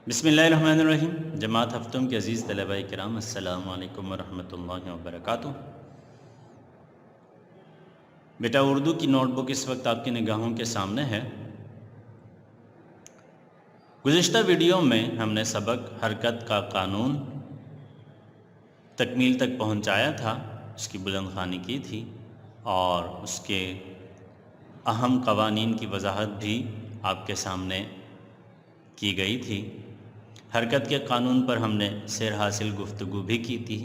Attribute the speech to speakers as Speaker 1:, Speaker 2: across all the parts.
Speaker 1: بسم اللہ الرحمن الرحیم۔ جماعت ہفتم کے عزیز طلباء کرام، السلام علیکم ورحمۃ اللہ وبرکاتہ۔ بیٹا اردو کی نوٹ بک اس وقت آپ کی نگاہوں کے سامنے ہے۔ گزشتہ ویڈیو میں ہم نے سبق حرکت کا قانون تکمیل تک پہنچایا تھا، اس کی بلند خوانی کی تھی اور اس کے اہم قوانین کی وضاحت بھی آپ کے سامنے کی گئی تھی۔ حرکت کے قانون پر ہم نے سیر حاصل گفتگو بھی کی تھی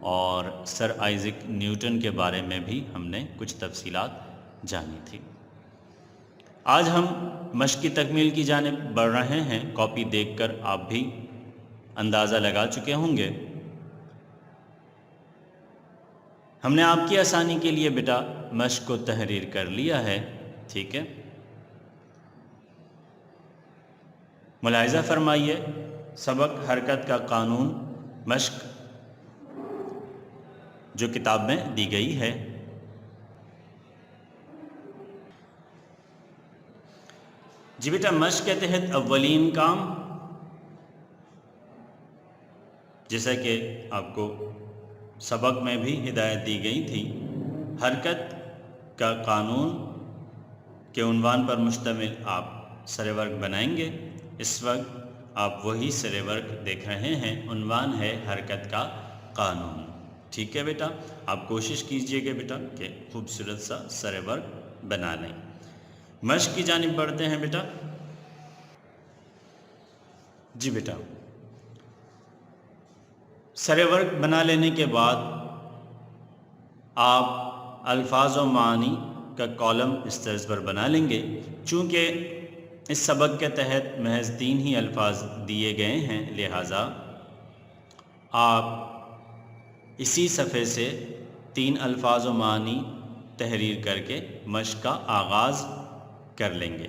Speaker 1: اور سر آئزک نیوٹن کے بارے میں بھی ہم نے کچھ تفصیلات جانی تھی۔ آج ہم مشق کی تکمیل کی جانب بڑھ رہے ہیں۔ کاپی دیکھ کر آپ بھی اندازہ لگا چکے ہوں گے۔ ہم نے آپ کی آسانی کے لیے بیٹا مشق کو تحریر کر لیا ہے، ٹھیک ہے؟ ملاحظہ فرمائیے، سبق حرکت کا قانون مشق جو کتاب میں دی گئی ہے، جی بیٹا مشق کے تحت اولین کام، جیسا کہ آپ کو سبق میں بھی ہدایت دی گئی تھی، حرکت کا قانون کے عنوان پر مشتمل آپ سر ورق بنائیں گے۔ اس وقت آپ وہی سر ورق دیکھ رہے ہیں، عنوان ہے حرکت کا قانون، ٹھیک ہے بیٹا؟ آپ کوشش کیجئے گا بیٹا کہ خوبصورت سا سر ورق بنا لیں۔ مشق کی جانب بڑھتے ہیں بیٹا۔ جی بیٹا، سر ورق بنا لینے کے بعد آپ الفاظ و معانی کا کالم اس طرز پر بنا لیں گے۔ چونکہ اس سبق کے تحت محض 3 ہی الفاظ دیے گئے ہیں، لہٰذا آپ اسی صفحے سے 3 الفاظ و معانی تحریر کر کے مشق کا آغاز کر لیں گے،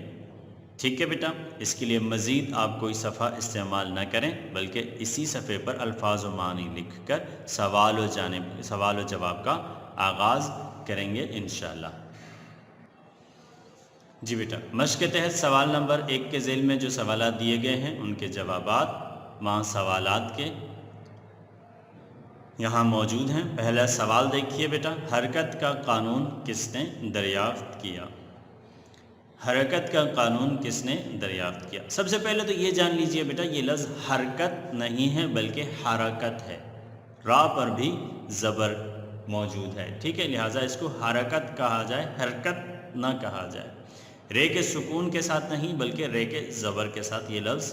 Speaker 1: ٹھیک ہے بیٹا؟ اس کے لیے مزید آپ کوئی صفحہ استعمال نہ کریں، بلکہ اسی صفحے پر الفاظ و معانی لکھ کر سوال و جواب کا آغاز کریں گے انشاءاللہ۔ جی بیٹا، مشق کے تحت سوال نمبر 1 کے ذیل میں جو سوالات دیے گئے ہیں ان کے جوابات مع سوالات کے یہاں موجود ہیں۔ پہلا سوال دیکھیے بیٹا، حرکت کا قانون کس نے دریافت کیا؟ حرکت کا قانون کس نے دریافت کیا؟ سب سے پہلے تو یہ جان لیجئے بیٹا، یہ لفظ حرکت نہیں ہے بلکہ حرکت ہے، را پر بھی زبر موجود ہے، ٹھیک ہے؟ لہٰذا اس کو حرکت کہا جائے، حرکت نہ کہا جائے۔ رے کے سکون کے ساتھ نہیں بلکہ رے کے زبر کے ساتھ یہ لفظ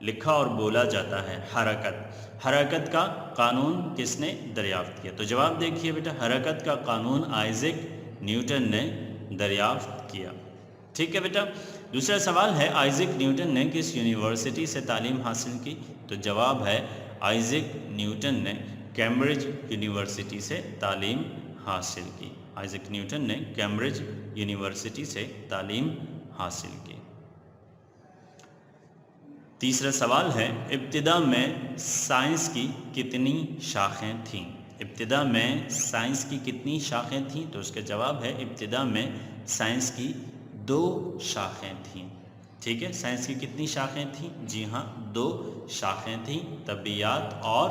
Speaker 1: لکھا اور بولا جاتا ہے، حرکت۔ حرکت کا قانون کس نے دریافت کیا؟ تو جواب دیکھیے بیٹا، حرکت کا قانون آئزک نیوٹن نے دریافت کیا، ٹھیک ہے بیٹا؟ دوسرا سوال ہے، آئزک نیوٹن نے کس یونیورسٹی سے تعلیم حاصل کی؟ تو جواب ہے، آئزک نیوٹن نے کیمبرج یونیورسٹی سے تعلیم حاصل کی۔ آئزک نیوٹن نے کیمبرج یونیورسٹی سے تعلیم حاصل کی۔ تیسرا سوال ہے، ابتدا میں سائنس کی کتنی شاخیں تھیں؟ ابتدا میں سائنس کی کتنی شاخیں تھیں؟ تو اس کا جواب ہے، ابتدا میں سائنس کی 2 شاخیں تھیں، ٹھیک ہے؟ سائنس کی کتنی شاخیں تھیں؟ جی ہاں، 2 شاخیں تھیں، طبیعیات اور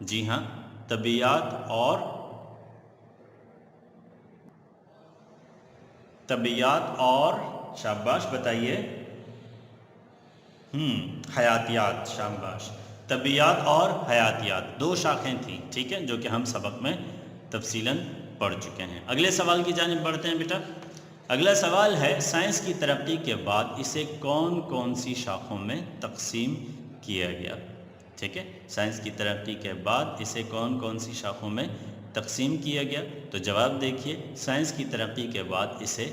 Speaker 1: جی ہاں، طبیعیات اور شاباش بتائیے، حیاتیات، شاباش، طبیعیات اور حیاتیات 2 شاخیں تھیں، ٹھیک ہے؟ جو کہ ہم سبق میں تفصیلاً پڑھ چکے ہیں۔ اگلے سوال کی جانب بڑھتے ہیں بیٹا۔ اگلا سوال ہے، سائنس کی ترقی کے بعد اسے کون کون سی شاخوں میں تقسیم کیا گیا؟ ٹھیک ہے، سائنس کی ترقی کے بعد اسے کون کون سی شاخوں میں تقسیم کیا گیا؟ تو جواب دیکھیے، سائنس کی ترقی کے بعد اسے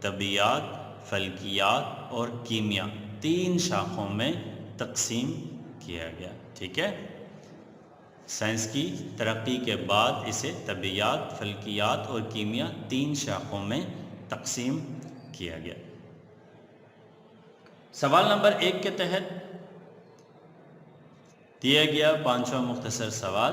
Speaker 1: طبیعیات، فلکیات اور کیمیا 3 شاخوں میں تقسیم کیا گیا، ٹھیک ہے؟ سائنس کی ترقی کے بعد اسے طبیعیات، فلکیات اور کیمیا 3 شاخوں میں تقسیم کیا گیا۔ سوال نمبر 1 کے تحت دیا گیا 5واں مختصر سوال،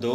Speaker 1: 2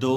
Speaker 1: 2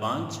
Speaker 1: 5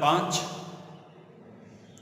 Speaker 1: 5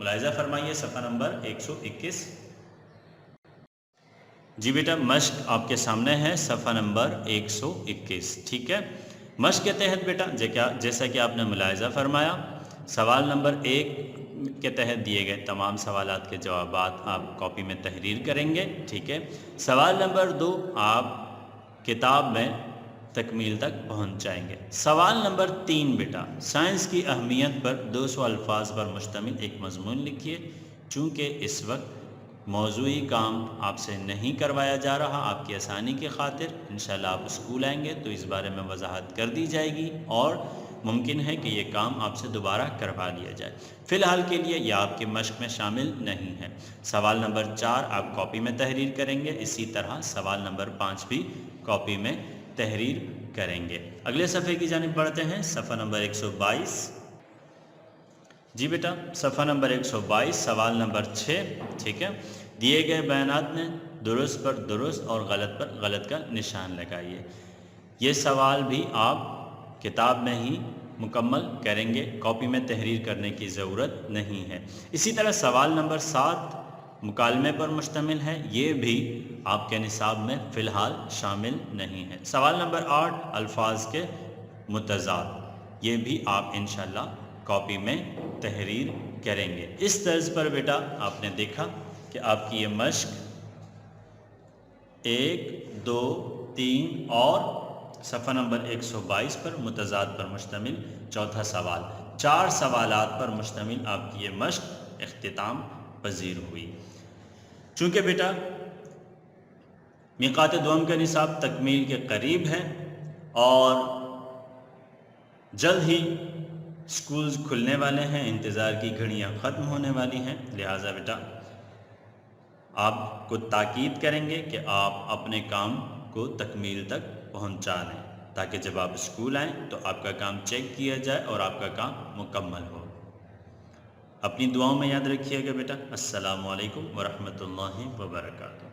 Speaker 1: ملاحظہ فرمائیے صفحہ نمبر 121۔ جی بیٹا مشق آپ کے سامنے ہے، صفحہ نمبر 121، ٹھیک ہے۔ مشق کے تحت بیٹا جیسا کہ آپ نے ملاحظہ فرمایا، سوال نمبر 1 کے تحت دیے گئے تمام سوالات کے جوابات آپ کاپی میں تحریر کریں گے، ٹھیک ہے۔ سوال نمبر 2 آپ کتاب میں تکمیل تک پہنچ جائیں گے۔ سوال نمبر 3 بیٹا سائنس کی اہمیت پر 200 الفاظ پر مشتمل ایک مضمون لکھیے۔ چونکہ اس وقت موضوعی کام آپ سے نہیں کروایا جا رہا، آپ کی آسانی کی خاطر انشاءاللہ آپ اسکول آئیں گے تو اس بارے میں وضاحت کر دی جائے گی اور ممکن ہے کہ یہ کام آپ سے دوبارہ کروا لیا جائے۔ فی الحال کے لیے یہ آپ کی مشق میں شامل نہیں ہے۔ سوال نمبر 4 آپ کاپی میں تحریر کریں گے، اسی طرح سوال نمبر 5 بھی کاپی میں تحریر کریں گے۔ اگلے صفحے کی جانب بڑھتے ہیں، صفحہ نمبر 122۔ جی بیٹا صفحہ نمبر 122 سوال نمبر 6، ٹھیک ہے۔ دیے گئے بیانات میں درست پر درست اور غلط پر غلط کا نشان لگائیے۔ یہ سوال بھی آپ کتاب میں ہی مکمل کریں گے، کاپی میں تحریر کرنے کی ضرورت نہیں ہے۔ اسی طرح سوال نمبر 7 مکالمے پر مشتمل ہے، یہ بھی آپ کے نصاب میں فی الحال شامل نہیں ہے۔ سوال نمبر 8 الفاظ کے متضاد، یہ بھی آپ انشاءاللہ کاپی میں تحریر کریں گے۔ اس طرز پر بیٹا آپ نے دیکھا کہ آپ کی یہ مشق 1، 2، 3 اور صفحہ نمبر 122 پر متضاد پر مشتمل چوتھا سوال، 4 سوالات پر مشتمل آپ کی یہ مشق اختتام پذیر ہوئی۔ چونکہ بیٹا میقات دوم کا نصاب تکمیل کے قریب ہے اور جلد ہی اسکولز کھلنے والے ہیں، انتظار کی گھڑیاں ختم ہونے والی ہیں، لہٰذا بیٹا آپ کو تاکید کریں گے کہ آپ اپنے کام کو تکمیل تک پہنچا لیں تاکہ جب آپ اسکول آئیں تو آپ کا کام چیک کیا جائے اور آپ کا کام مکمل ہو۔ اپنی دعاؤں میں یاد رکھیے گا بیٹا۔ السلام علیکم ورحمۃ اللہ وبرکاتہ۔